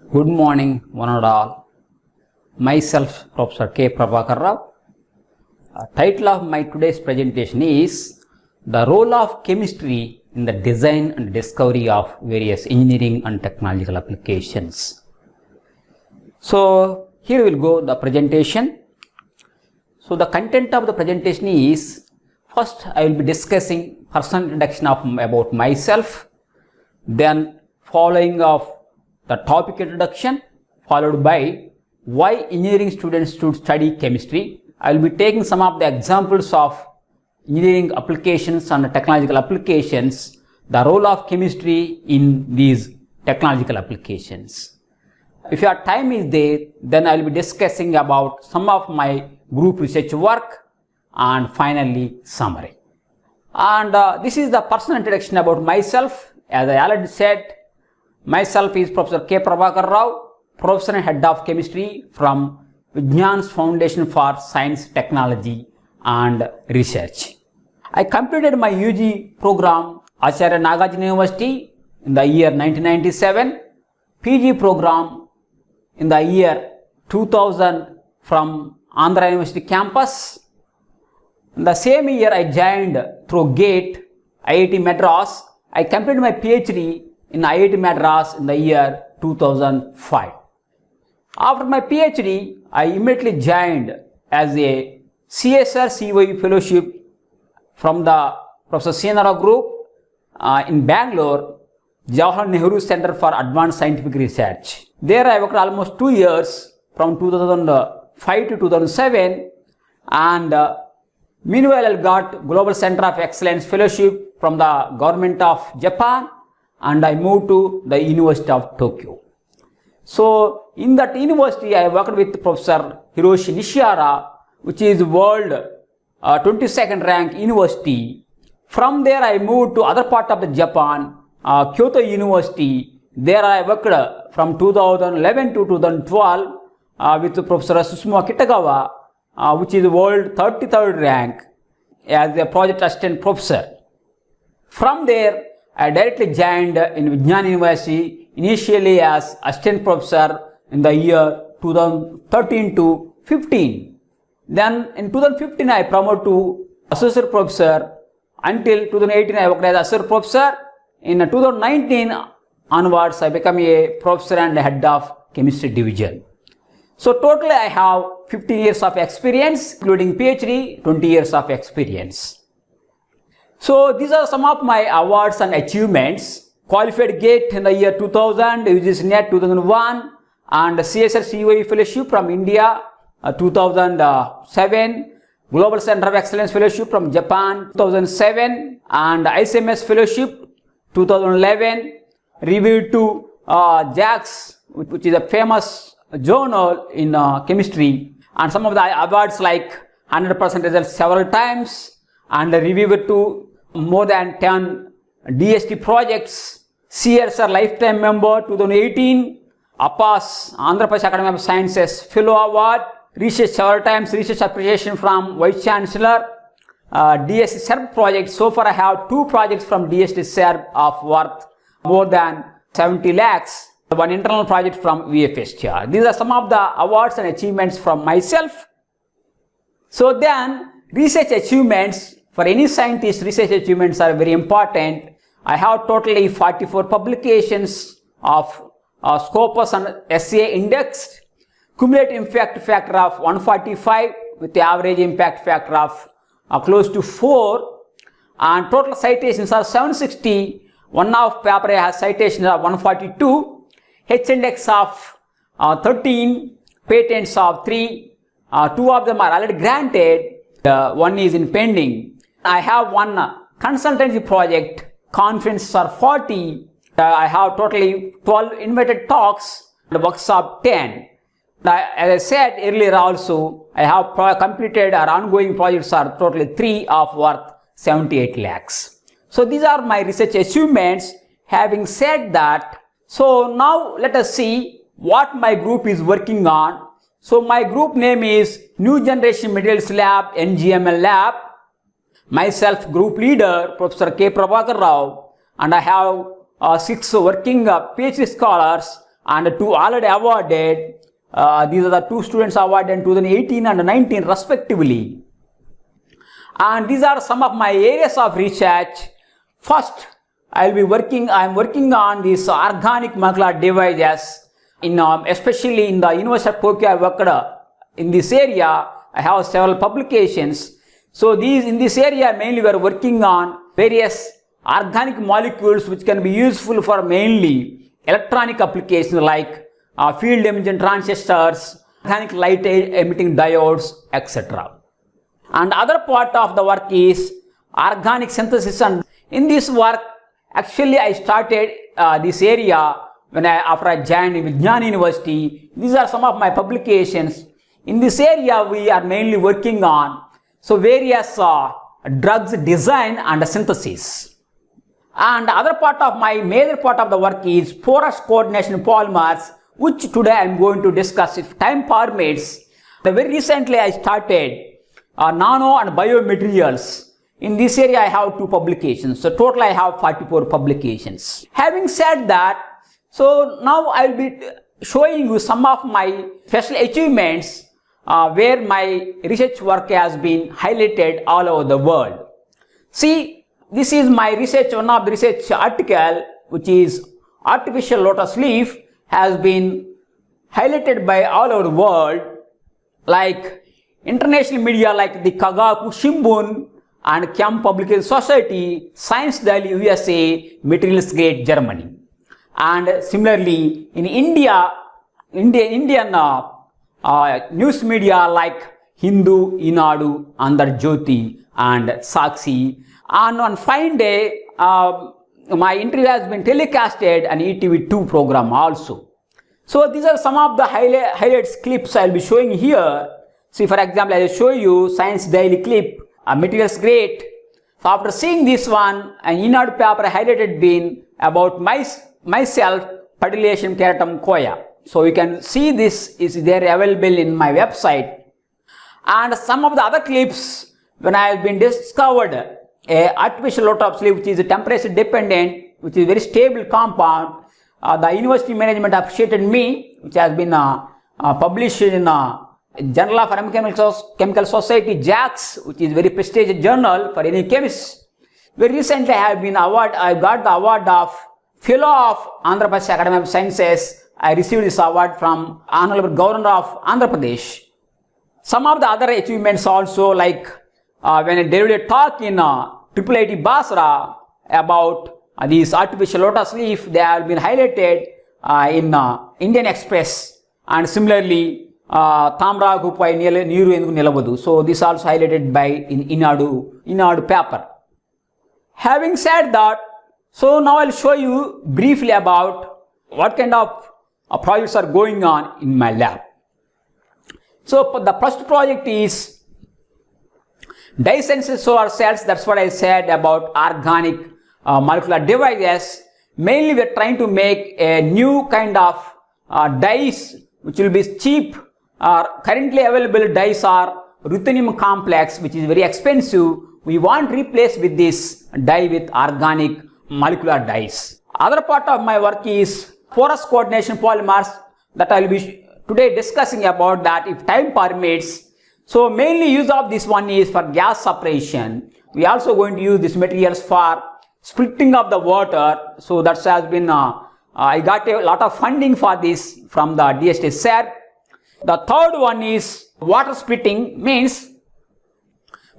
Good morning, one and all. Myself, Professor K. Prabhakar Rao. Title of my today's presentation is The Role of Chemistry in the Design and Discovery of Various Engineering and Technological Applications. So, here we will go the presentation. So, the content of the presentation is, first I will be discussing personal introduction about myself, then following of the topic introduction, followed by why engineering students should study chemistry. I will be taking some of the examples of engineering applications and technological applications, the role of chemistry in these technological applications. If your time is there, then I will be discussing about some of my group research work and finally summary. And this is the personal introduction about myself. As I already said, myself is Professor K. Prabhakar Rao, Professor and Head of Chemistry from Vijnan's Foundation for Science, Technology and Research. I completed my UG program Acharya Nagarjuna University in the year 1997, PG program in the year 2000 from Andhra University campus. In the same year I joined through GATE, IIT Madras. I completed my PhD in IIT Madras in the year 2005. After my PhD, I immediately joined as a CSR COE fellowship from the Professor CNR Group in Bangalore, Jawaharlal Nehru Center for Advanced Scientific Research. There I worked almost 2 years from 2005 to 2007, and meanwhile I got Global Center of Excellence Fellowship from the Government of Japan, and I moved to the University of Tokyo. So, in that university, I worked with Professor Hiroshi Nishihara, which is world 22nd rank university. From there, I moved to other part of the Japan, Kyoto University. There I worked from 2011 to 2012 with Professor Susumu Kitagawa, which is world 33rd rank as a project assistant professor. From there, I directly joined in Vijnan University, initially as assistant professor in the year 2013 to 15. Then in 2015 I promoted to associate professor. Until 2018 I worked as associate professor. In 2019 onwards I became a professor and head of chemistry division. So totally I have 15 years of experience, including PhD, 20 years of experience. So these are some of my awards and achievements. Qualified GATE in the year 2000, UGC NET 2001, and CSR COE Fellowship from India 2007, Global Center of Excellence Fellowship from Japan 2007, and ICMS Fellowship 2011, reviewed to JACS, which is a famous journal in chemistry, and some of the awards like 100% results several times, and reviewed to more than 10 DST projects, CSR Lifetime Member 2018, APAS Andhra Pradesh Academy of Sciences Fellow Award, research several times, research appreciation from Vice Chancellor, DST SERB project. So far I have 2 projects from DST SERB of worth more than 70 lakhs, one internal project from VFSTR. These are some of the awards and achievements from myself. So then, research achievements, for any scientist, research achievements are very important. I have totally 44 publications of Scopus and SA indexed, cumulative impact factor of 145 with the average impact factor of close to 4, and total citations are 760. One of paper has citations of 142, H index of 13, patents of 3, 2 of them are already granted, one is in pending. I have one consultancy project, conferences are 40, I have totally 12 invited talks, and workshop 10. As I said earlier also, I have completed or ongoing projects are totally 3 of worth 78 lakhs. So these are my research achievements. Having said that, so now let us see what my group is working on. So my group name is New Generation Materials Lab, NGML Lab. Myself, group leader, Professor K. Prabhakar Rao, and I have 6 working PhD scholars and two already awarded. These are the two students awarded in 2018 and 19 respectively. And these are some of my areas of research. First, I am working on these organic molecular devices, especially in the University of Tokyo. I worked in this area. I have several publications. So in this area mainly we are working on various organic molecules which can be useful for mainly electronic applications like field emission transistors, organic light emitting diodes, etc. And other part of the work is organic synthesis, and in this work actually I started this area after I joined Vijnana University. These are some of my publications. In this area we are mainly working on various drugs design and synthesis. And other part of my major part of the work is porous coordination polymers, which today I am going to discuss if time permits. Very recently I started nano and biomaterials. In this area I have 2 publications. So total I have 44 publications. Having said that, so now I will be showing you some of my special achievements where my research work has been highlighted all over the world. See, this is my research, one of the research article, which is artificial lotus leaf, has been highlighted by all over the world, like international media like the Kagaku Shimbun and Chem Publication Society, Science Daily USA, Materials Gate Germany. And similarly in Indian news media like Hindu, Inadu, Andhra Jyoti and Sakshi. And on fine day, my interview has been telecasted on ETV2 program also. So these are some of the highlights clips I will be showing here. See, for example, I will show you Science Daily clip, Materials Great. So after seeing this one, an Inadu paper highlighted been about myself, Padilation Keratam Koya. So you can see this is there available in my website. And some of the other clips when I have been discovered artificial lotus leaf, which is temperature dependent, which is very stable compound. The university management appreciated me, which has been published in Journal of Chemical Society, JACS, which is very prestigious journal for any chemist. Very recently I got the award of Fellow of Andhra Pradesh Academy of Sciences. I received this award from Honorable Governor of Andhra Pradesh. Some of the other achievements also, like when I delivered a talk in IIIT Basra about these artificial lotus leaf, they have been highlighted in Indian Express, and similarly Tamra Gupai Niru Enduku Nilabadu. So this also highlighted by in Inadu paper. Having said that, so now I will show you briefly about what kind of projects are going on in my lab. So the first project is dye-sensitive solar cells. That's what I said about organic molecular devices. Mainly we are trying to make a new kind of dyes which will be cheap. Currently available dyes are ruthenium complex, which is very expensive. We want to replace with this dye with organic molecular dyes. Other part of my work is porous coordination polymers, that I will be today discussing about that if time permits. So mainly use of this one is for gas separation. We also going to use these materials for splitting of the water. So that has been I got a lot of funding for this from the DST SER. The third one is water splitting, means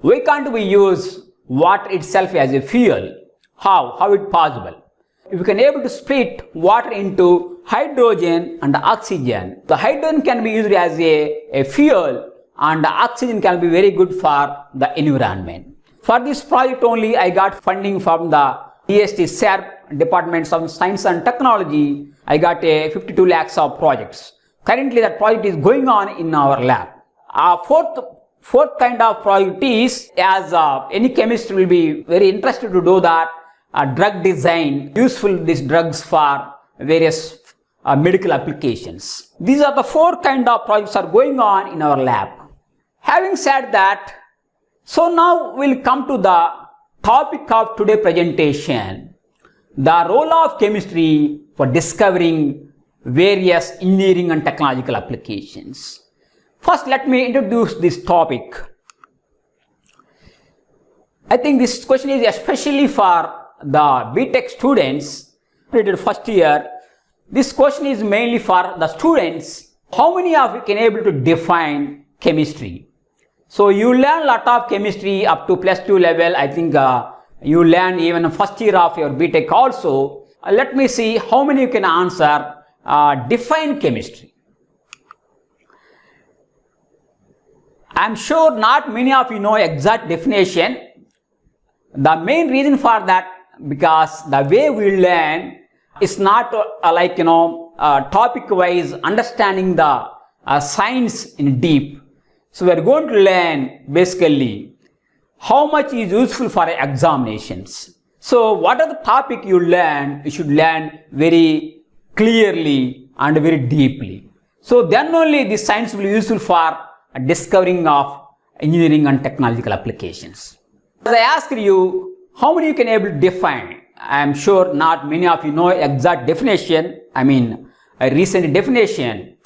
why can't we use water itself as a fuel? How it possible? If we can able to split water into hydrogen and oxygen, the hydrogen can be used as a fuel and the oxygen can be very good for the environment. For this project only I got funding from the DST SER, Departments of Science and Technology. I got a 52 lakhs of projects. Currently that project is going on in our lab. Fourth kind of project is, as any chemist will be very interested to do that, drug design, useful these drugs for various medical applications. These are the 4 kind of projects are going on in our lab. Having said that, so now we'll come to the topic of today's presentation, the role of chemistry for discovering various engineering and technological applications. First, let me introduce this topic. I think this question is especially for the BTech students rated first year. This question is mainly for the students. How many of you can able to define chemistry? So you learn a lot of chemistry up to +2 level. I think you learn even first year of your BTech also. Let me see how many you can answer define chemistry. I'm sure not many of you know exact definition. The main reason for that, because the way we learn is not topic wise understanding the science in deep. So we are going to learn basically how much is useful for examinations. So what are the topic you learn, you should learn very clearly and very deeply. So then only this science will be useful for discovering of engineering and technological applications. As I asked you, how many you can able to define? I am sure not many of you know exact definition, a recent definition.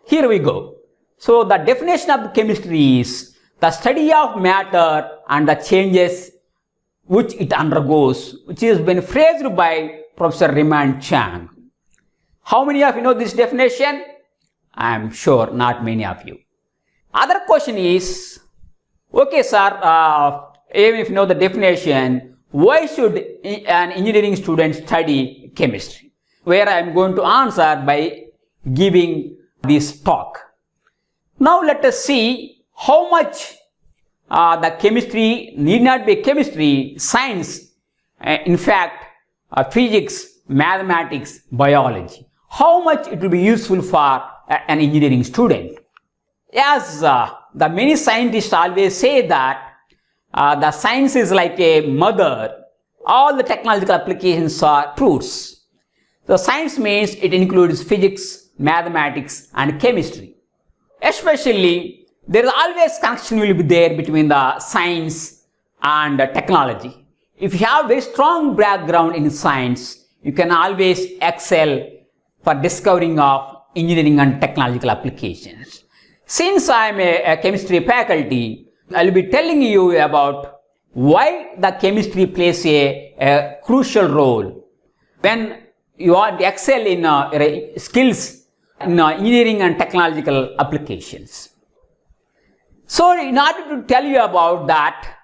Here we go. So the definition of chemistry is the study of matter and the changes which it undergoes, which has been phrased by Professor Raymond Chang. How many of you know this definition? I am sure not many of you. Other question is, okay sir, even if you know the definition, why should an engineering student study chemistry? Where I am going to answer by giving this talk. Now let us see how much the chemistry need not be chemistry, science, in fact physics, mathematics, biology. How much it will be useful for an engineering student. As the many scientists always say that the science is like a mother, all the technological applications are fruits. So science means it includes physics, mathematics and chemistry. Especially there is always connection will be there between the science and technology. If you have very strong background in science, you can always excel for discovering of engineering and technological applications. Since I am a chemistry faculty, I will be telling you about why the chemistry plays a crucial role when you want to excel in skills in engineering and technological applications. So in order to tell you about that,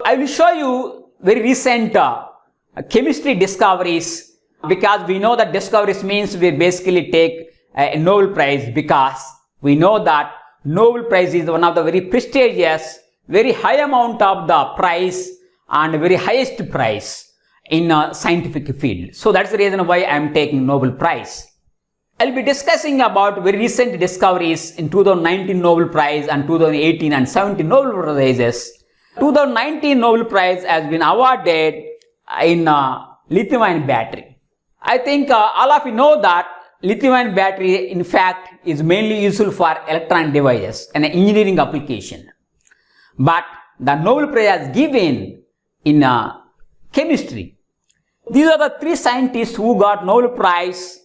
I will show you very recent chemistry discoveries, because we know that discoveries means we basically take a Nobel Prize, because we know that Nobel Prize is one of the very prestigious, very high amount of the prize and very highest prize in a scientific field. So that's the reason why I am taking Nobel Prize. I'll be discussing about very recent discoveries in 2019 Nobel Prize and 2018 and 17 Nobel Prizes. 2019 Nobel Prize has been awarded in lithium-ion battery. I think all of you know that lithium-ion battery in fact is mainly useful for electronic devices and engineering application. But the Nobel Prize is given in chemistry. These are the three scientists who got Nobel Prize: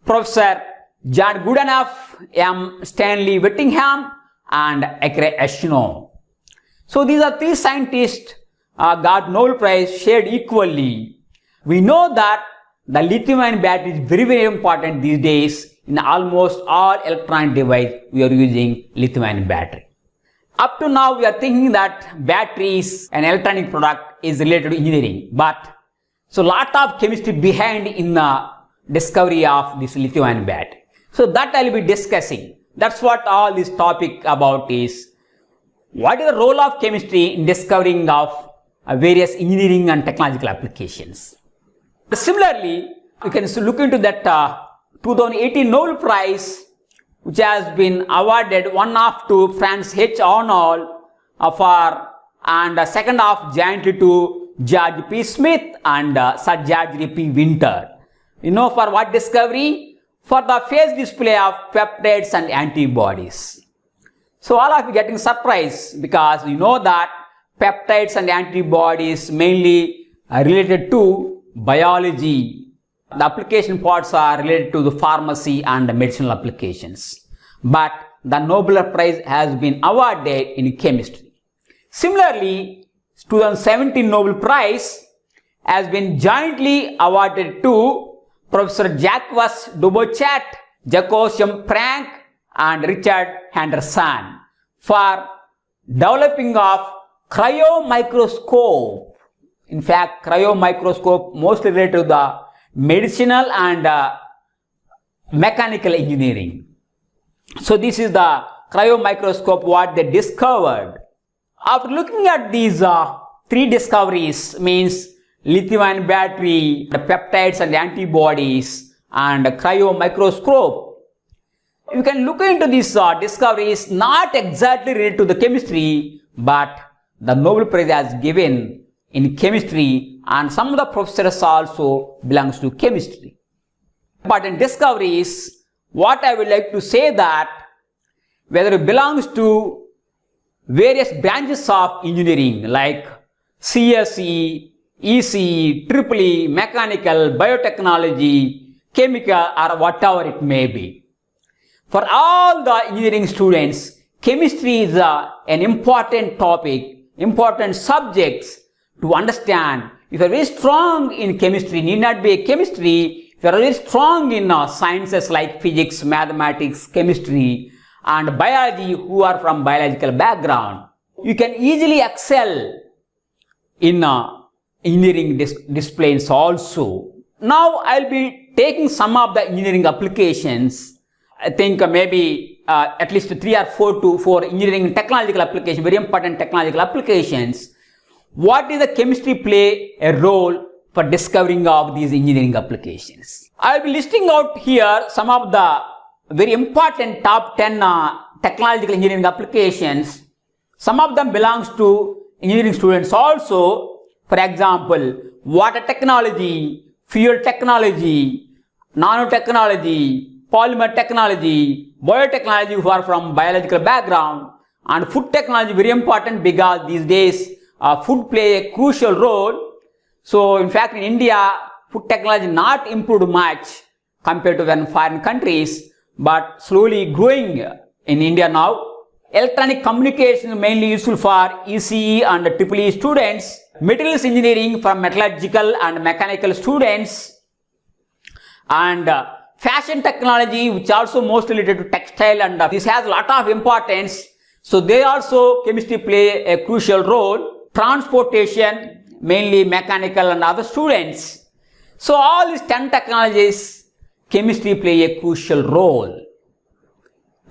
Professor John Goodenough, M. Stanley Whittingham and Akira Ashino. So these are three scientists got Nobel Prize shared equally. We know that the lithium-ion battery is very, very important these days. In almost all electronic device, we are using lithium-ion battery. Up to now, we are thinking that batteries and electronic product is related to engineering. But so lot of chemistry behind in the discovery of this lithium-ion battery. So that I will be discussing. That's what all this topic about is. What is the role of chemistry in discovering of various engineering and technological applications? Similarly, you can look into that 2018 Nobel Prize, which has been awarded, one half to Franz H. Arnold and second half jointly to George P. Smith and Sir George P. Winter. You know for what discovery? For the phase display of peptides and antibodies. So all of you getting surprised, because you know that peptides and antibodies mainly are related to biology The application parts are related to the pharmacy and the medicinal applications. But the Nobel Prize has been awarded in chemistry. Similarly, 2017 Nobel Prize has been jointly awarded to Professor Jacques Dubochet, Jacques Frank and Richard Henderson for developing of cryomicroscope. In fact, cryomicroscope mostly related to the medicinal and mechanical engineering. So this is the cryomicroscope what they discovered. After looking at these three discoveries, means lithium-ion battery, the peptides and antibodies, and cryomicroscope, you can look into these discoveries not exactly related to the chemistry, but the Nobel Prize has given in chemistry, and some of the professors also belongs to chemistry. But in discoveries, what I would like to say that whether it belongs to various branches of engineering like CSE, ECE, EEE, mechanical, biotechnology, chemical, or whatever it may be. For all the engineering students, chemistry is an important topic, important subjects to understand. If you are very strong in chemistry, need not be a chemistry, if you are very strong in sciences like physics, mathematics, chemistry, and biology, who are from biological background, you can easily excel in engineering disciplines also. Now I'll be taking some of the engineering applications. I think maybe at least 3 or 4 engineering technological applications, very important technological applications. What is the chemistry play a role for discovering of these engineering applications? I will be listing out here some of the very important top 10 technological engineering applications. Some of them belongs to engineering students also. For example, water technology, fuel technology, nanotechnology, polymer technology, biotechnology who are from biological background, and food technology very important because these days food play a crucial role. So in fact in India, food technology not improved much compared to when foreign countries, but slowly growing in India now. Electronic communication mainly useful for ECE and EEE students. Materials engineering for metallurgical and mechanical students. And fashion technology, which also mostly related to textile, and this has a lot of importance. So they also chemistry play a crucial role. Transportation, mainly mechanical and other students. So all these 10 technologies, chemistry play a crucial role.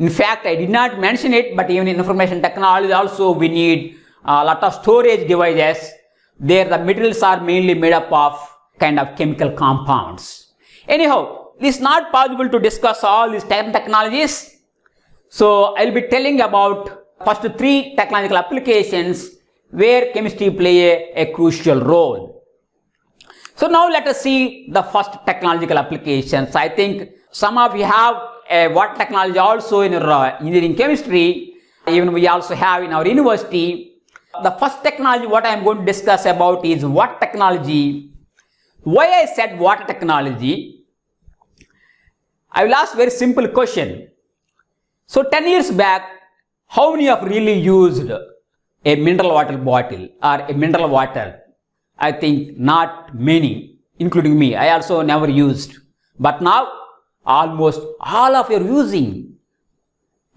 In fact, I did not mention it, but even in information technology also we need a lot of storage devices. There the materials are mainly made up of kind of chemical compounds. Anyhow, it is not possible to discuss all these 10 technologies. So I will be telling about first 3 technological applications where chemistry play a crucial role. So now let us see the first technological applications. I think some of you have a water technology also in your engineering chemistry. Even we also have in our university. The first technology what I am going to discuss about is water technology. Why I said water technology? I will ask very simple question. So 10 years back, how many have really used a mineral water bottle or a mineral water? I think not many, including me. I also never used. But now almost all of you are using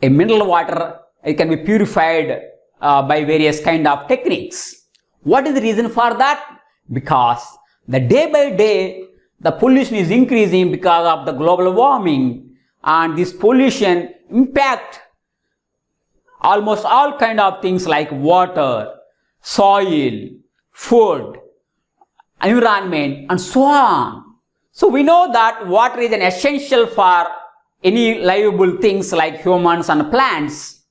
a mineral water. It can be purified by various kind of techniques. What is the reason for that? Because the day by day the pollution is increasing because of the global warming, and this pollution impact almost all kind of things like water, soil, food, environment, and so on. So we know that water is an essential for any livable things like humans and plants.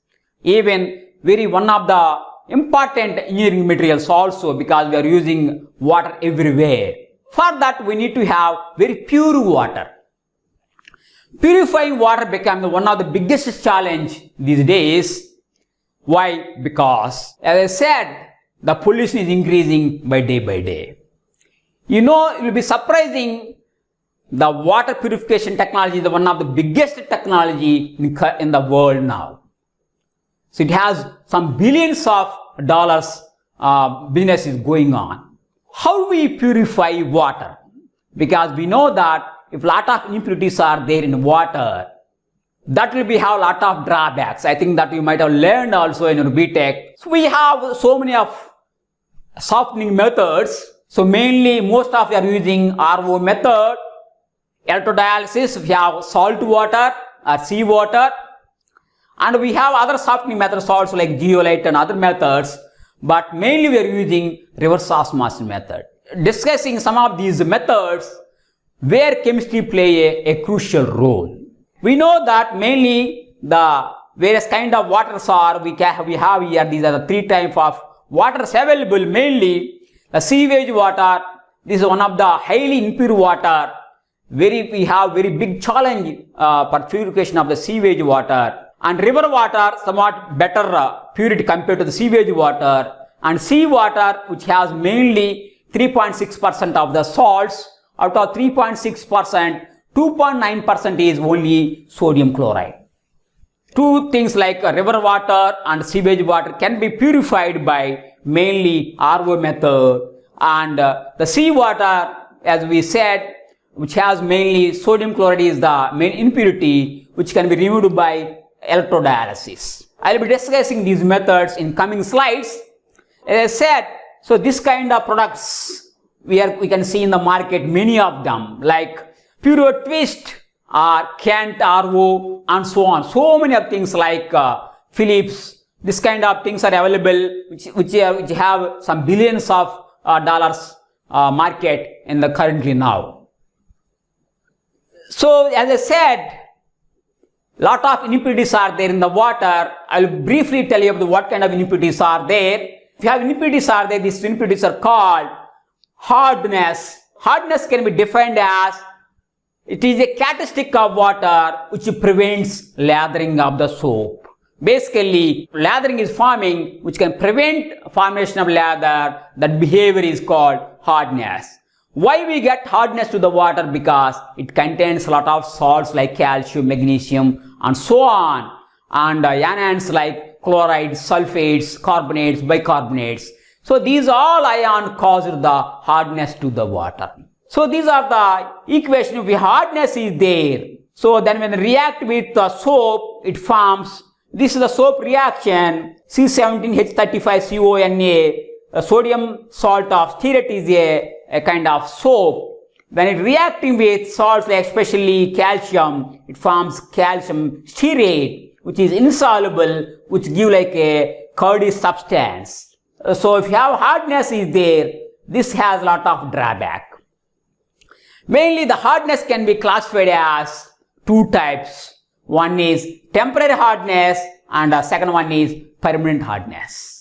Even one of the important engineering materials also, because we are using water everywhere. For that we need to have very pure water. Purifying water becomes one of the biggest challenge these days. Why? Because as I said, the pollution is increasing by day. You know, it will be surprising the water purification technology is one of the biggest technology in the world now. So it has some billions of dollars business is going on. How we purify water? Because we know that if lot of impurities are there in water, that will have a lot of drawbacks. I think that you might have learned also in your BTech. So we have so many of softening methods. So mainly most of you are using RO method, electrodialysis, we have salt water or sea water, and we have other softening methods also like zeolite and other methods, but mainly we are using reverse osmosis method. Discussing some of these methods where chemistry play a crucial role. We know that mainly the various kind of waters are, we have here, these are the three types of waters available, mainly the sewage water. This is one of the highly impure water. We have very big challenge for purification of the sewage water. And river water, somewhat better purity compared to the sewage water. And sea water, which has mainly 3.6% of the salts. Out of 3.6%, 2.9% is only sodium chloride. Two things like river water and sewage water can be purified by mainly RO method, and the sea water, as we said, which has mainly sodium chloride is the main impurity, which can be removed by electrodialysis. I will be discussing these methods in coming slides. As I said, so this kind of products we can see in the market, many of them like Pure Twist or Kent RO and so on. So many of things like Philips, this kind of things are available, which have some billions of dollars market in the currently now. So as I said, lot of impurities are there in the water. I will briefly tell you about what kind of impurities are there. If you have impurities are there, these impurities are called hardness. Hardness can be defined as it is a characteristic of water which prevents lathering of the soap. Basically, lathering is forming which can prevent formation of lather. That behavior is called hardness. Why we get hardness to the water? Because it contains a lot of salts like calcium, magnesium and so on, and ions like chlorides, sulfates, carbonates, bicarbonates. So these all ions cause the hardness to the water. So these are the equations. If hardness is there, so then when react with the soap, it forms, this is the soap reaction, C17H35CONA, a sodium salt of stearate is a kind of soap. When it reacting with salts like especially calcium, it forms calcium stearate, which is insoluble, which give like a curdy substance. So if you have hardness is there, this has a lot of drawback. Mainly the hardness can be classified as two types. One is temporary hardness and the second one is permanent hardness.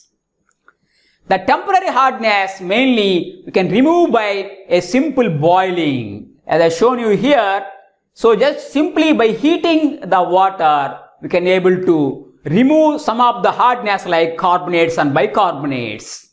The temporary hardness mainly we can remove by a simple boiling, as I shown you here. So just simply by heating the water, we can able to remove some of the hardness like carbonates and bicarbonates.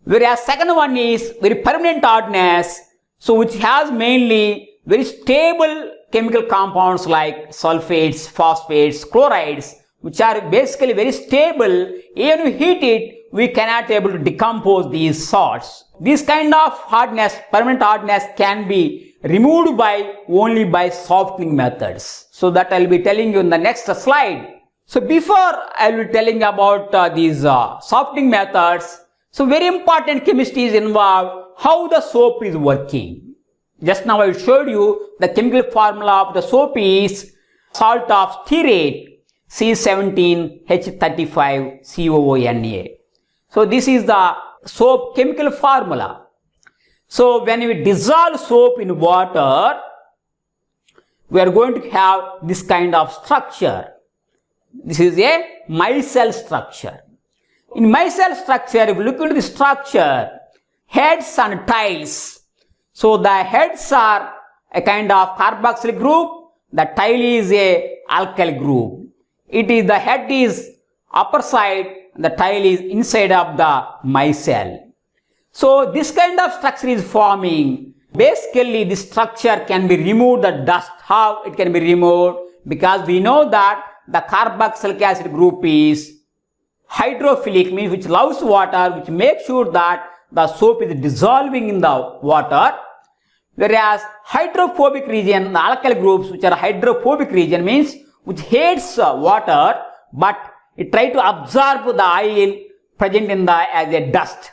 Whereas second one is very permanent hardness, so which has mainly very stable chemical compounds like sulfates, phosphates, chlorides, which are basically very stable. Even if we heat it, we cannot able to decompose these salts. This kind of hardness, permanent hardness, can be removed by only by softening methods. So that I will be telling you in the next slide. So before I will be telling about these softening methods, so very important chemistry is involved, how the soap is working. Just now I showed you the chemical formula of the soap is salt of stearate, C17H35COONA. So this is the soap chemical formula. So when we dissolve soap in water, we are going to have this kind of structure. This is a micelle structure. In micelle structure, if you look into the structure, heads and tails. So the heads are a kind of carboxyl group, the tail is a alkyl group. The head is upper side, the tail is inside of the micelle. So this kind of structure is forming Basically, this structure can be removed, the dust. How it can be removed? Because we know that the carboxylic acid group is hydrophilic, means which loves water, which makes sure that the soap is dissolving in the water. Whereas hydrophobic region, the alkyl groups which are hydrophobic region, means which hates water, but it tries to absorb the oil present in the as a dust.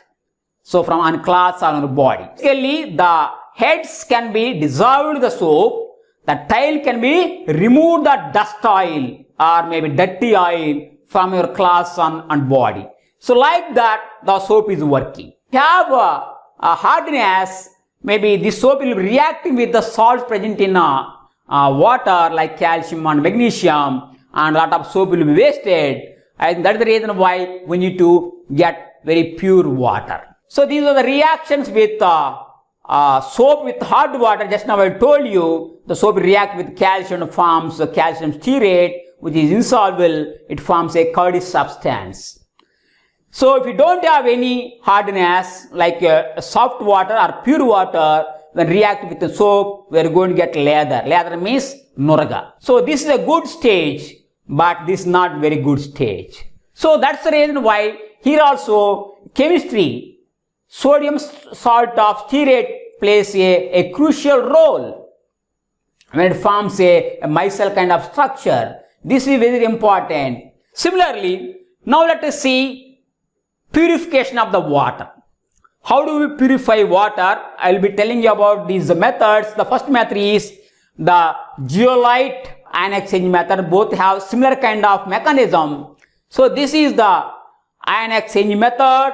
So from on cloths or on the body. Basically, the heads can be dissolved in the soap, the tail can be removed the dust oil or maybe dirty oil from your cloths on body. So like that, the soap is working. If you have a hardness, maybe this soap will be reacting with the salts present in water like calcium and magnesium, and a lot of soap will be wasted. And that is the reason why we need to get very pure water. So these are the reactions with soap with hard water. Just now I told you the soap reacts with calcium, forms calcium stearate, which is insoluble. It forms a curdy substance. So if you don't have any hardness like soft water or pure water, when react with the soap, we are going to get lather. Lather means nuraga. So this is a good stage, but this is not very good stage. So that's the reason why here also chemistry, sodium salt of stearate plays a crucial role when it forms a micelle kind of structure. This is very important. Similarly, now let us see purification of the water. How do we purify water? I will be telling you about these methods. The first method is the zeolite ion exchange method. Both have similar kind of mechanism. So this is the ion exchange method,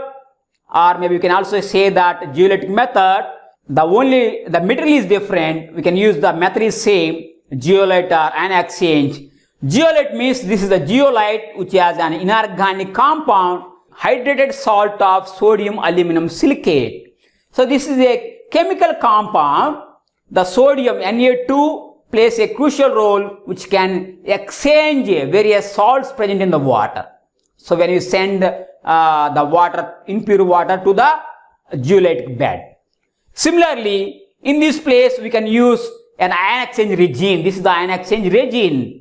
or maybe you can also say that zeolitic method. The material is different. We can use the method is same, zeolite or ion exchange. Zeolite means this is the zeolite which has an inorganic compound, hydrated salt of sodium aluminum silicate. So this is a chemical compound. The sodium Na2 plays a crucial role which can exchange various salts present in the water. So when you send the water, impure water to the zeolitic bed. Similarly, in this place we can use an ion exchange regime. This is the ion exchange regime.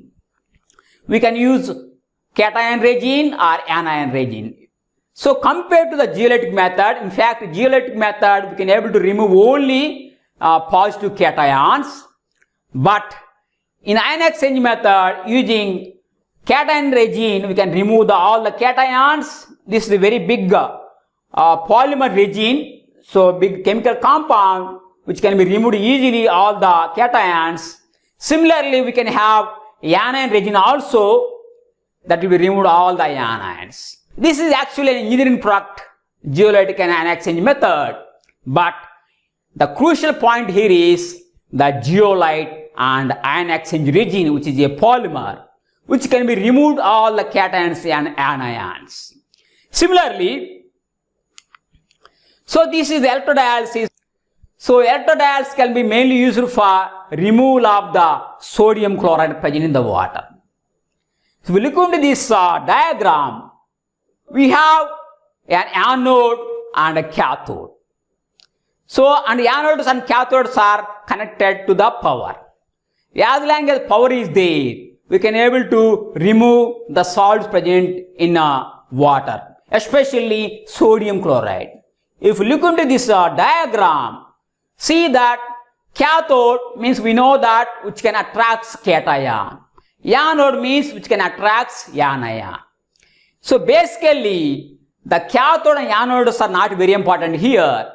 We can use cation regime or anion regime. So compared to the zeolitic method, in fact zeolitic method we can able to remove only positive cations, but in ion exchange method using cation regime we can remove all the cations. This is a very big polymer regime, so big chemical compound which can be removed easily all the cations. Similarly, we can have anion regime also, that will be removed all the anions. This is actually an engineering product, zeolitic and ion exchange method, but the crucial point here is the zeolite and ion exchange regime, which is a polymer which can be removed all the cations and anions. Similarly, so this is electrodialysis. So electrodialysis can be mainly used for removal of the sodium chloride present in the water. So we look into this diagram. We have an anode and a cathode. So, and anodes and cathodes are connected to the power. As long as power is there, we can able to remove the salts present in water, especially sodium chloride. If you look into this diagram, see that cathode means we know that which can attract cation. Anode means which can attract anion. So basically, the cathode and anodes are not very important here.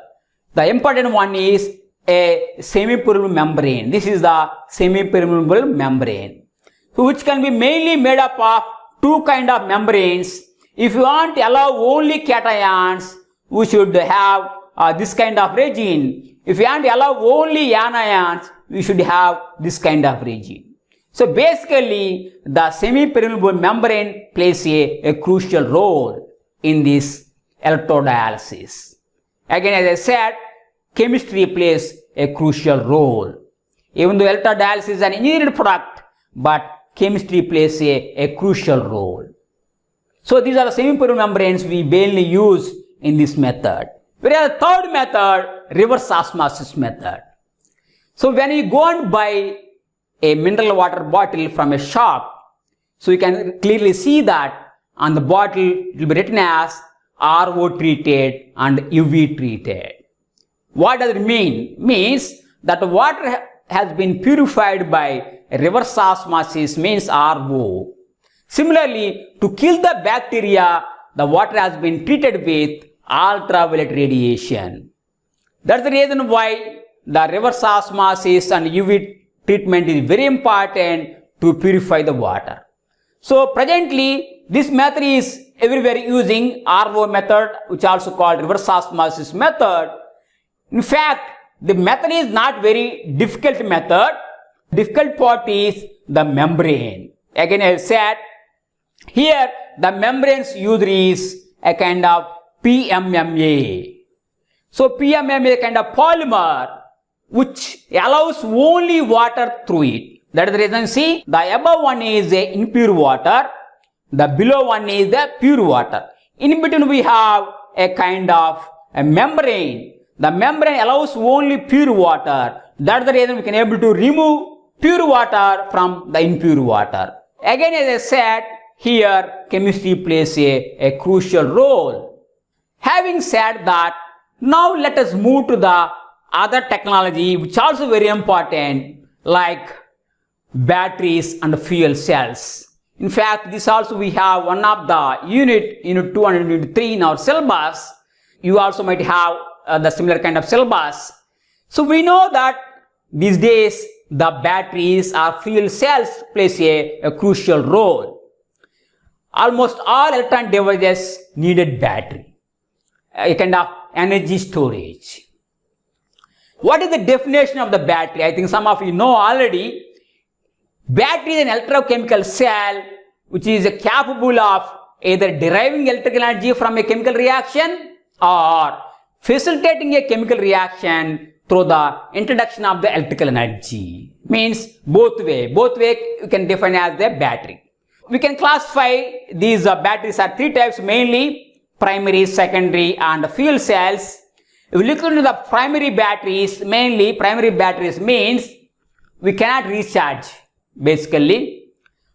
The important one is a semi-permeable membrane. This is the semi-permeable membrane, so which can be mainly made up of two kind of membranes. If you want to allow only cations, we should have this kind of regime. If you want to allow only anions, we should have this kind of regime. So basically, the semi-permeable membrane plays a crucial role in this electrodialysis. Again, as I said, chemistry plays a crucial role. Even though electrodialysis is an engineered product, but chemistry plays a crucial role. So these are the semi-permeable membranes we mainly use in this method. Whereas the third method, reverse osmosis method. So when you go and buy a mineral water bottle from a shop, so you can clearly see that on the bottle it will be written as RO treated and UV treated. What does it mean? Means that the water has been purified by reverse osmosis, means RO. Similarly, to kill the bacteria, the water has been treated with ultraviolet radiation. That's the reason why the reverse osmosis and UV treatment is very important to purify the water. So presently, this method is everywhere using RO method, which also called reverse osmosis method. In fact, the method is not very difficult method. Difficult part is the membrane. Again, I said, here the membranes used is a kind of PMMA. So PMMA is a kind of polymer which allows only water through it. That is the reason, see, the above one is the impure water, the below one is the pure water. In between we have a kind of a membrane. The membrane allows only pure water. That's the reason we can able to remove pure water from the impure water. Again, as I said, here chemistry plays a crucial role. Having said that, now let us move to the other technology which is also very important, like batteries and fuel cells. In fact, this also we have one of the unit 2 and unit 3 in our syllabus. You also might have the similar kind of syllabus. So we know that these days the batteries or fuel cells plays a crucial role. Almost all electronic devices needed battery, a kind of energy storage. What is the definition of the battery? I think some of you know already. Battery is an electrochemical cell which is capable of either deriving electrical energy from a chemical reaction or facilitating a chemical reaction through the introduction of the electrical energy. Means both way you can define as the battery. We can classify these batteries are three types, mainly primary, secondary and fuel cells. If we look into the primary batteries, mainly primary batteries means we cannot recharge. Basically,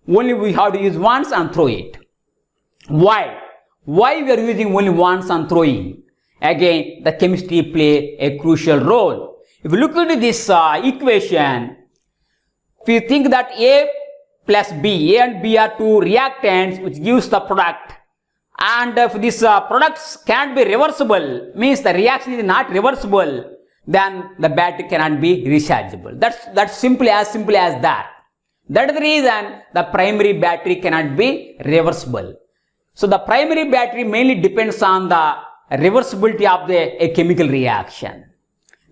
only we have to use once and throw it. Why? Why we are using only once and throwing? Again, the chemistry play a crucial role. If you look into this equation, if you think that A plus B, A and B are two reactants which gives the product, and if these products cannot be reversible, means the reaction is not reversible, then the battery cannot be rechargeable. That's simple as that. That is the reason the primary battery cannot be reversible. So the primary battery mainly depends on the reversibility of a chemical reaction.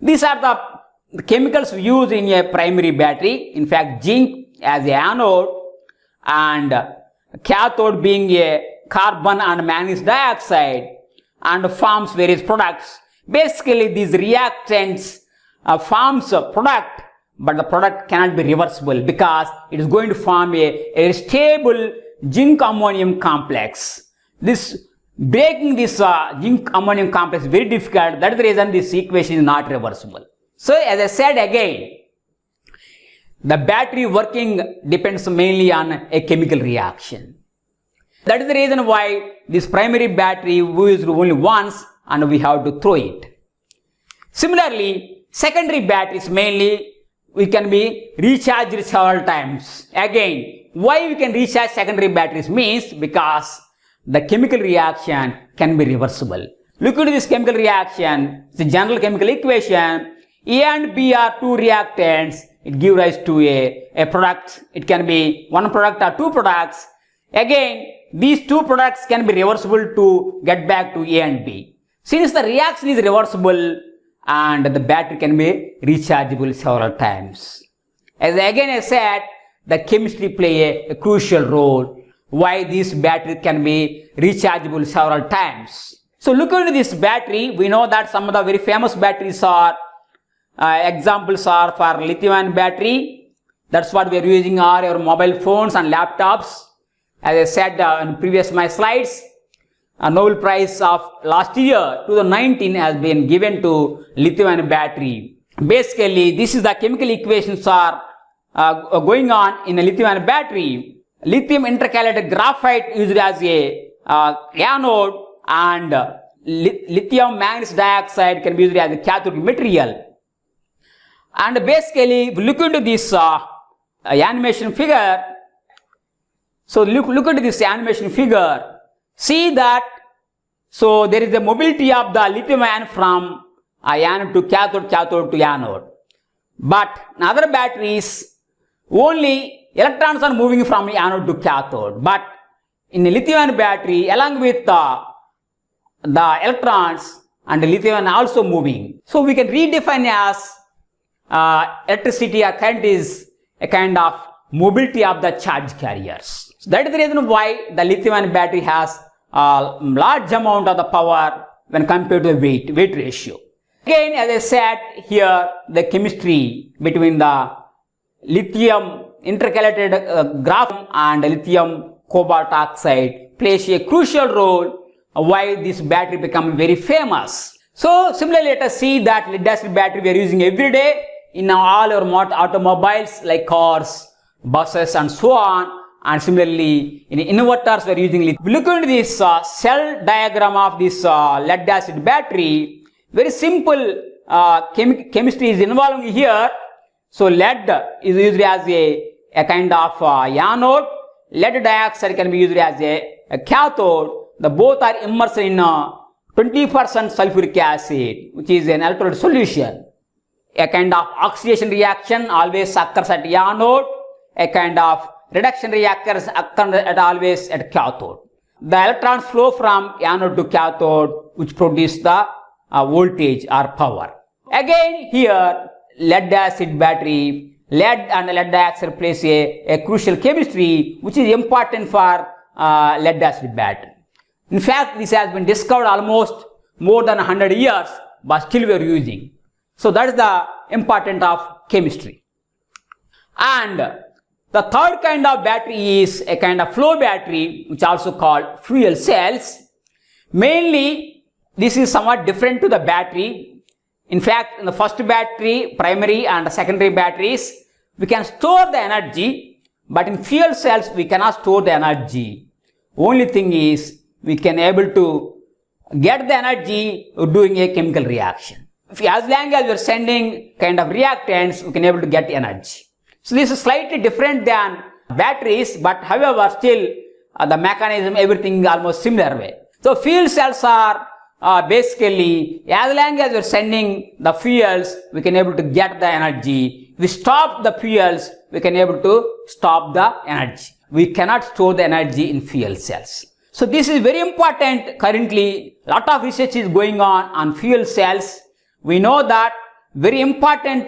These are the chemicals used in a primary battery. In fact, zinc as a anode and cathode being a carbon and manganese dioxide and forms various products. Basically, these reactants forms a product, but the product cannot be reversible because it is going to form a stable zinc ammonium complex. Breaking this zinc ammonium complex is very difficult. That is the reason this equation is not reversible. So as I said again, the battery working depends mainly on a chemical reaction. That is the reason why this primary battery we use only once and we have to throw it. Similarly, secondary batteries mainly we can be recharged several times. Again, why we can recharge secondary batteries means because the chemical reaction can be reversible. Look at this chemical reaction. It's a general chemical equation. A and B are two reactants. It gives rise to a product. It can be one product or two products. Again, these two products can be reversible to get back to A and B. Since the reaction is reversible and the battery can be rechargeable several times. As again I said, the chemistry play a crucial role why this battery can be rechargeable several times. So look into this battery. We know that some of the very famous batteries are examples are for lithium-ion battery. That's what we are using on our mobile phones and laptops. As I said in previous my slides, a Nobel Prize of last year 2019 has been given to lithium-ion battery. Basically, this is the chemical equations are going on in a lithium-ion battery. Lithium intercalated graphite used as a anode, and lithium manganese dioxide can be used as a cathode material. And basically, if you look into this animation figure, so look into this animation figure, see that, so there is a mobility of the lithium ion from anode to cathode, cathode to anode. But in other batteries, only electrons are moving from anode to cathode. But in a lithium-ion battery, along with the electrons and the lithium also moving. So we can redefine as electricity or current is a kind of mobility of the charge carriers. So that is the reason why the lithium-ion battery has a large amount of the power when compared to the weight ratio. Again, as I said here, the chemistry between the lithium intercalated graphite and lithium cobalt oxide plays a crucial role why this battery become very famous. So similarly, let us see that lead acid battery we are using every day in all our automobiles like cars, buses and so on. And similarly, in inverters we are using lithium. If we look into this cell diagram of this lead acid battery, very simple chemistry is involved here. So lead is used as a kind of anode. Lead dioxide can be used as a cathode. The both are immersed in 20% sulfuric acid, which is an electrolyte solution. A kind of oxidation reaction always occurs at anode. A kind of reduction reactors occur always at cathode. The electrons flow from anode to cathode, which produce the voltage or power. Again here, lead acid battery, lead and lead dioxide plays a crucial chemistry which is important for lead acid battery. In fact, this has been discovered almost more than 100 years, but still we are using. So that is the importance of chemistry. And the third kind of battery is a kind of flow battery, which also called fuel cells. Mainly, this is somewhat different to the battery. In fact, in the first battery, primary and secondary batteries, we can store the energy, but in fuel cells, we cannot store the energy. Only thing is, we can able to get the energy doing a chemical reaction. As long as we are sending kind of reactants, we can able to get energy. So this is slightly different than batteries, but however, still the mechanism, everything almost similar way. So fuel cells are basically, as long as we are sending the fuels, we can able to get the energy. If we stop the fuels, we can able to stop the energy. We cannot store the energy in fuel cells. So this is very important. Currently, lot of research is going on fuel cells. We know that very important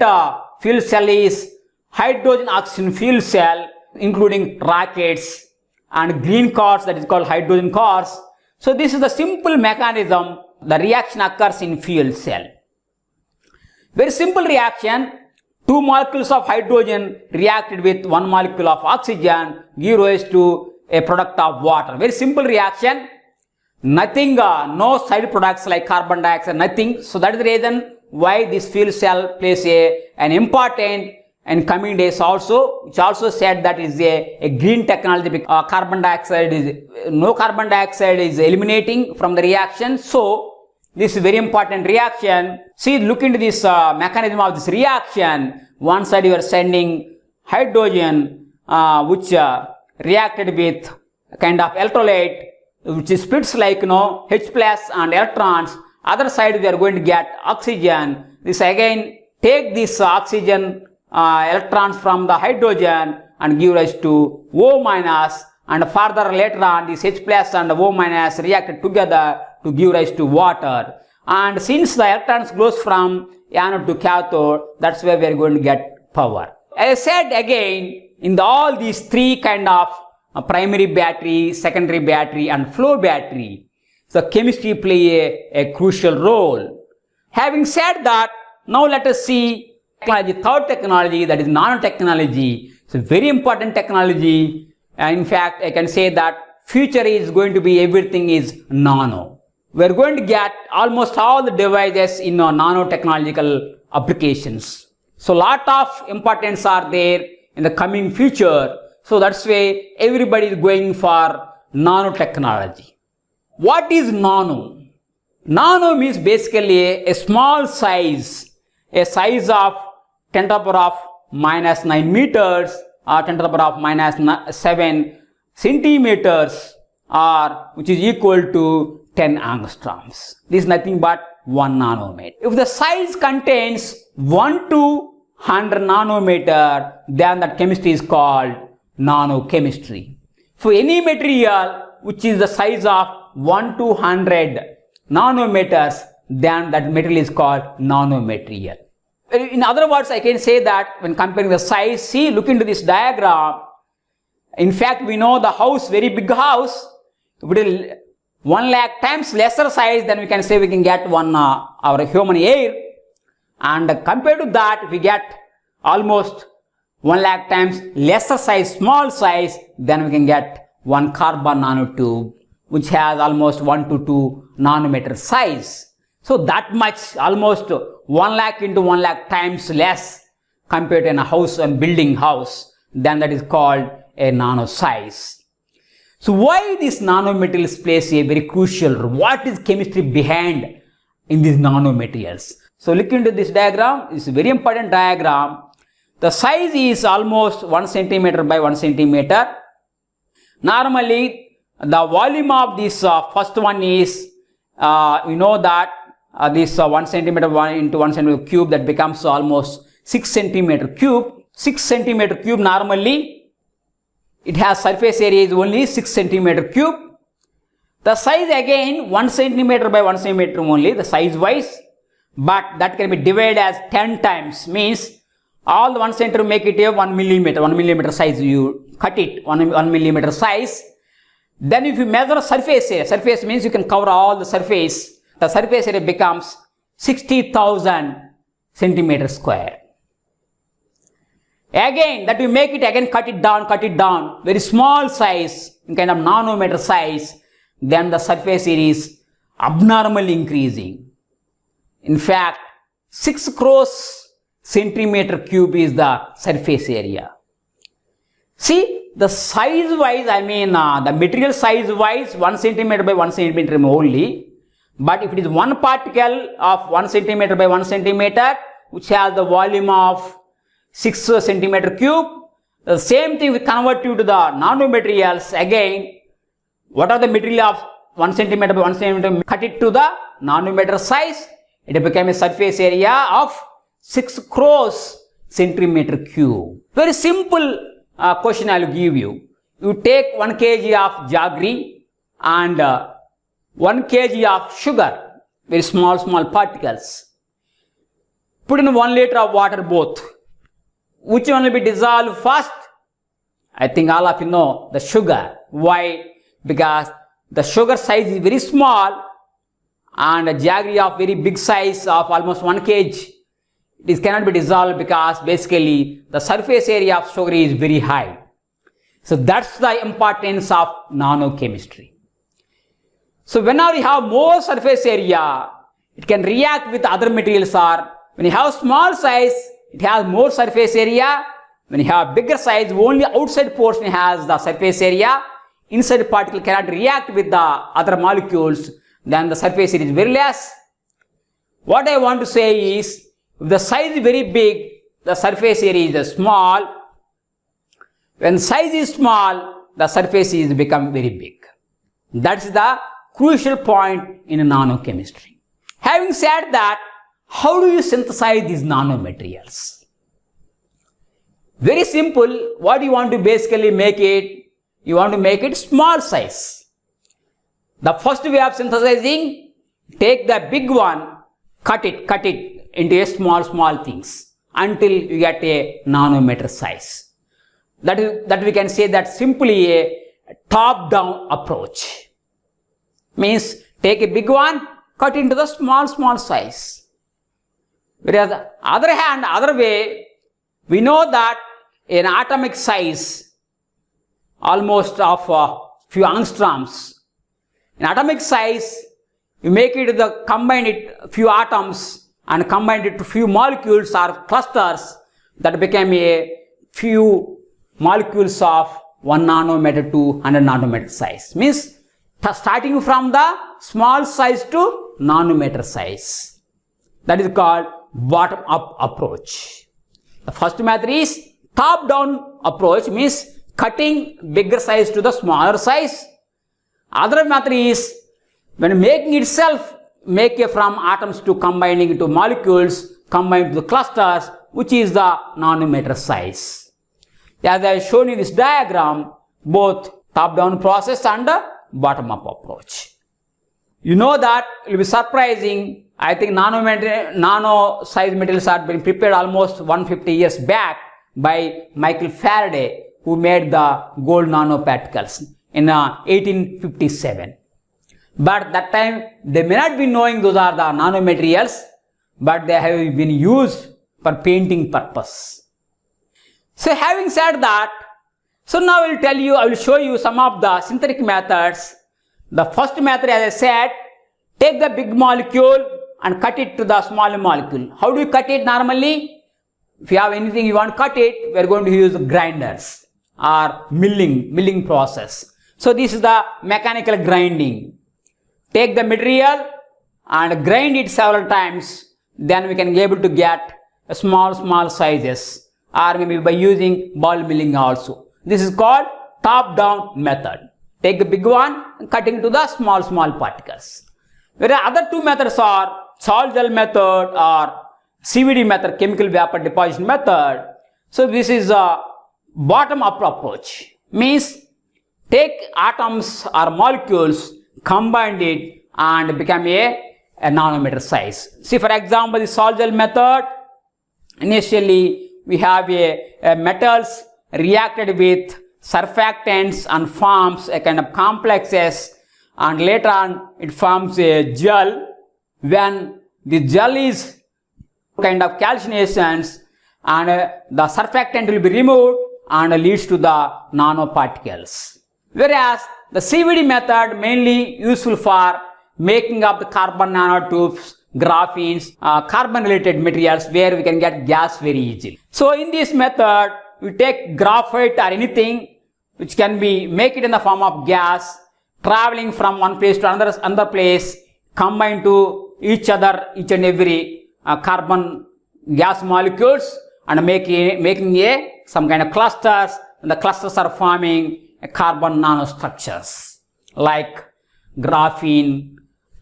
fuel cell is hydrogen oxygen fuel cell, including rockets and green cars, that is called hydrogen cars. So this is the simple mechanism. The reaction occurs in fuel cell. Very simple reaction. 2 molecules of hydrogen reacted with 1 molecule of oxygen give rise to a product of water. Very simple reaction. Nothing, no side products like carbon dioxide, nothing. So that is the reason why this fuel cell plays an important and coming days also, which also said that is a green technology because carbon dioxide is, no carbon dioxide is eliminating from the reaction. So this is very important reaction. See, look into this mechanism of this reaction. One side you are sending hydrogen, which reacted with a kind of electrolyte, which splits like H plus and electrons. Other side we are going to get oxygen. This again take this oxygen electrons from the hydrogen and give rise to O minus, and further later on this H plus and O minus reacted together to give rise to water. And since the electrons goes from anode to cathode, that's where we are going to get power. As I said again, in all these three kind of primary battery, secondary battery and flow battery, the chemistry play a crucial role. Having said that, now let us see technology, third technology, that is nanotechnology. It's a very important technology. In fact, I can say that future is going to be everything is nano. We are going to get almost all the devices in nanotechnological applications. So lot of importance are there in the coming future. So that's why everybody is going for nanotechnology. What is nano? Nano means basically a small size, a size of 10 to the power of minus 9 meters or 10 to the power of minus 7 centimeters, or which is equal to 10 angstroms. This is nothing but 1 nanometer. If the size contains 1 to 100 nanometer, then that chemistry is called nanochemistry. For any material which is the size of 1 to 100 nanometers, then that material is called nanomaterial. In other words, I can say that when comparing the size, see, look into this diagram. In fact, we know the house, very big house, if it is 1 lakh times lesser size, then we can say we can get our human hair. And compared to that, we get almost 1 lakh times lesser size, small size, then we can get 1 carbon nanotube, which has almost 1 to 2 nanometer size. So that much, almost 1 lakh into 1 lakh times less compared to a house and building house, then that is called a nano size. So why these nanomaterials plays a very crucial role? What is chemistry behind in these nanomaterials? So look into this diagram. It's a very important diagram. The size is almost 1 centimeter by 1 centimeter. Normally, the volume of this first one is, we know that this 1 centimeter into 1 centimeter cube, that becomes almost 6 centimeter cube. 6 centimeter cube normally, it has surface area is only 6 centimeter cube. The size again 1 centimeter by 1 centimeter only, the size wise, but that can be divided as 10 times, means all the 1 centimeter make it a 1 millimeter size, you cut it 1 millimeter size. Then if you measure surface area, surface means you can cover all the surface, the surface area becomes 60,000 centimeter square. Again, that we make it again, cut it down, very small size, kind of nanometer size, then the surface area is abnormally increasing. In fact, 6 crores centimeter cube is the surface area. See, the size wise, I mean the material size wise 1 centimeter by 1 centimeter only, but if it is one particle of 1 centimeter by 1 centimeter, which has the volume of 6 centimeter cube, the same thing we convert you to the nanomaterials. Again, what are the material of 1 centimeter by 1 centimeter, cut it to the nanometer size, it became a surface area of 6 crores centimeter cube. Very simple question I will give you. You take 1 kg of jaggery and 1 kg of sugar, very small particles. Put in 1 liter of water both. Which one will be dissolved first? I think all of you know the sugar. Why? Because the sugar size is very small and a jaggery of very big size of almost 1 kg. This cannot be dissolved because basically the surface area of sugar is very high. So that's the importance of nanochemistry. So whenever you have more surface area, it can react with other materials, or when you have small size, it has more surface area. When you have bigger size, only outside portion has the surface area. Inside particle cannot react with the other molecules, then the surface area is very less. What I want to say is, if the size is very big, the surface area is small. When size is small, the surface is become very big. That's the crucial point in nanochemistry. Having said that, how do you synthesize these nanomaterials? Very simple. What you want to basically make it? You want to make it small size. The first way of synthesizing, take the big one, cut it into a small things until you get a nanometer size. That we can say that simply a top-down approach. Means take a big one, cut into the small size. Whereas the other way, we know that an atomic size almost of few angstroms. In atomic size, you make it combine it few atoms and combined it to few molecules or clusters that became a few molecules of 1 nanometer to 100 nanometer size. Means starting from the small size to nanometer size. That is called bottom-up approach. The first method is top-down approach, means cutting bigger size to the smaller size. Other method is when making itself, make it from atoms to combining into molecules, combine to the clusters, which is the nanometer size. As I have shown in this diagram, both top-down process and bottom-up approach. You know that it will be surprising. I think nano size materials are being prepared almost 150 years back by Michael Faraday, who made the gold nanoparticles in 1857. But that time they may not be knowing those are the nanomaterials, but they have been used for painting purpose. So having said that, so now I will show you some of the synthetic methods. The first method, as I said, take the big molecule and cut it to the small molecule. How do you cut it normally? If you have anything you want to cut it, we are going to use grinders or milling process. So this is the mechanical grinding. Take the material and grind it several times, then we can be able to get small sizes, or maybe by using ball milling also. This is called top-down method. Take the big one and cutting to the small particles. Whereas other two methods are salt gel method or CVD method, chemical vapor deposition method. So this is a bottom-up approach. Means take atoms or molecules, combine it and become a nanometer size. See, for example, the salt gel method, initially we have a metals reacted with surfactants and forms a kind of complexes, and later on it forms a gel. When the gel is kind of calcinations, and the surfactant will be removed and leads to the nanoparticles. Whereas the CVD method mainly useful for making up the carbon nanotubes, graphenes, carbon related materials where we can get gas very easily. So in this method, we take graphite or anything which can be make it in the form of gas, traveling from one place to another place, combine to each and every carbon gas molecules and making some kind of clusters, and the clusters are forming carbon nanostructures like graphene,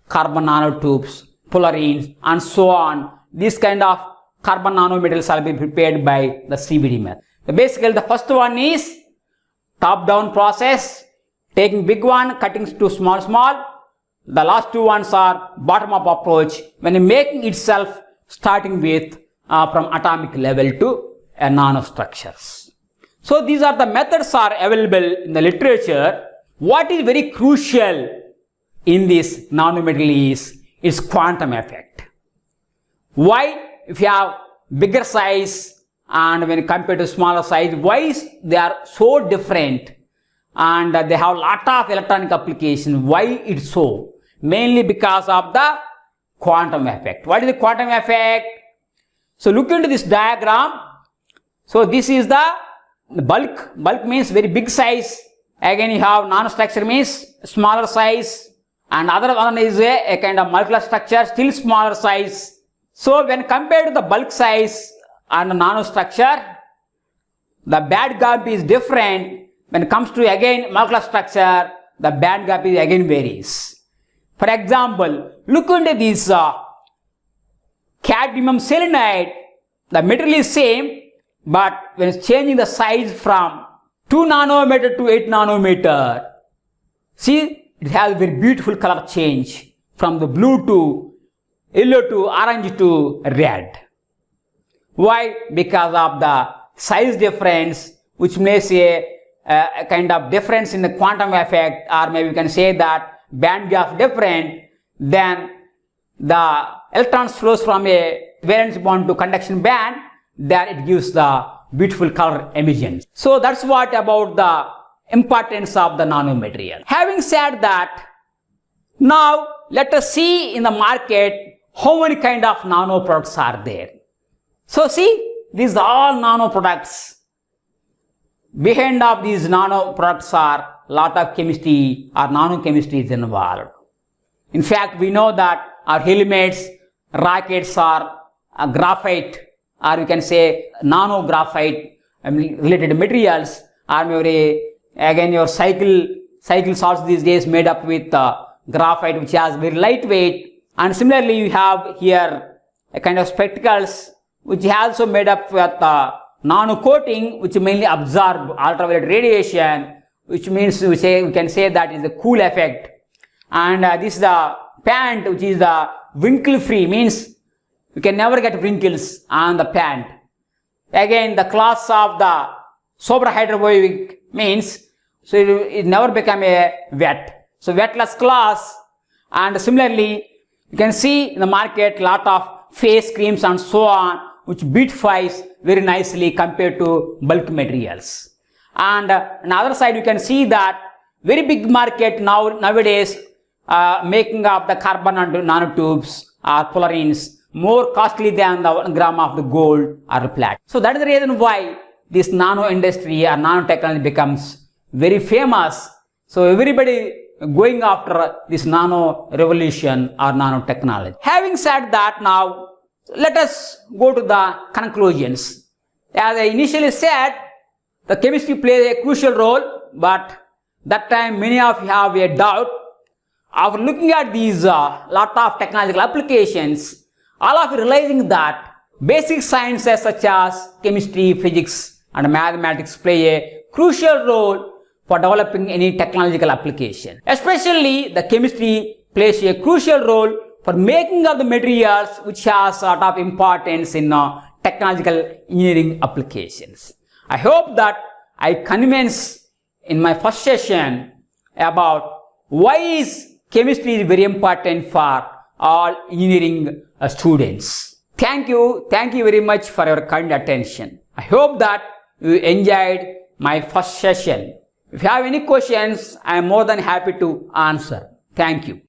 carbon nanotubes, fullerenes, and so on. These kind of carbon nanomaterials will be prepared by the CVD method. So basically, the first one is top-down process, taking big one, cutting to small. The last two ones are bottom-up approach, when making itself starting with from atomic level to nanostructures. So these are the methods are available in the literature. What is very crucial in this nanomaterial is its quantum effect. Why? If you have bigger size and when compared to smaller size, why they are so different and they have lot of electronic application? Why it's so? Mainly because of the quantum effect. What is the quantum effect? So look into this diagram. So this is the bulk. Bulk means very big size. Again you have nanostructure means smaller size, and other one is a kind of molecular structure, still smaller size. So when compared to the bulk size and the nanostructure, the band gap is different. When it comes to again molecular structure, the band gap is again varies. For example, look into this cadmium selenide. The material is same, but when it's changing the size from 2 nanometer to 8 nanometer, see, it has very beautiful color change from the blue to yellow to orange to red. Why? Because of the size difference, which makes a kind of difference in the quantum effect, or maybe we can say that band gap different, then the electrons flows from a valence bond to conduction band, then it gives the beautiful color emissions. So that's what about the importance of the nanomaterial. Having said that, now let us see in the market how many kind of nano products are there. So see, these are all nano products. Behind of these nano products are lot of chemistry or nanochemistry is involved. In fact, we know that our helmets, rockets are graphite, or we can say nano graphite related materials, or maybe again your cycles also these days made up with graphite, which has very lightweight. And similarly, you have here a kind of spectacles which is also made up with nano coating, which mainly absorb ultraviolet radiation, which means we can say that is a cool effect. And this is the pant, which is the wrinkle free, means you can never get wrinkles on the pant. Again, the class of the super hydrophobic means so it never become a wet. So wetless class. And similarly, you can see in the market lot of face creams and so on, which beautifies very nicely compared to bulk materials. And on the other side, you can see that very big market nowadays making of the carbon and nanotubes or polarins more costly than the 1 gram of the gold or platinum. So that is the reason why this nano industry or nanotechnology becomes very famous. So everybody going after this nano revolution or nanotechnology. Having said that, now let us go to the conclusions. As I initially said, the chemistry plays a crucial role, but that time many of you have a doubt. After looking at these lot of technological applications, all of you realizing that basic sciences such as chemistry, physics and mathematics play a crucial role for developing any technological application. Especially the chemistry plays a crucial role for making of the materials, which has a lot of importance in technological engineering applications. I hope that I convince in my first session about why is chemistry is very important for all engineering students. Thank you very much for your kind attention. I hope that you enjoyed my first session. If you have any questions, I am more than happy to answer. Thank you.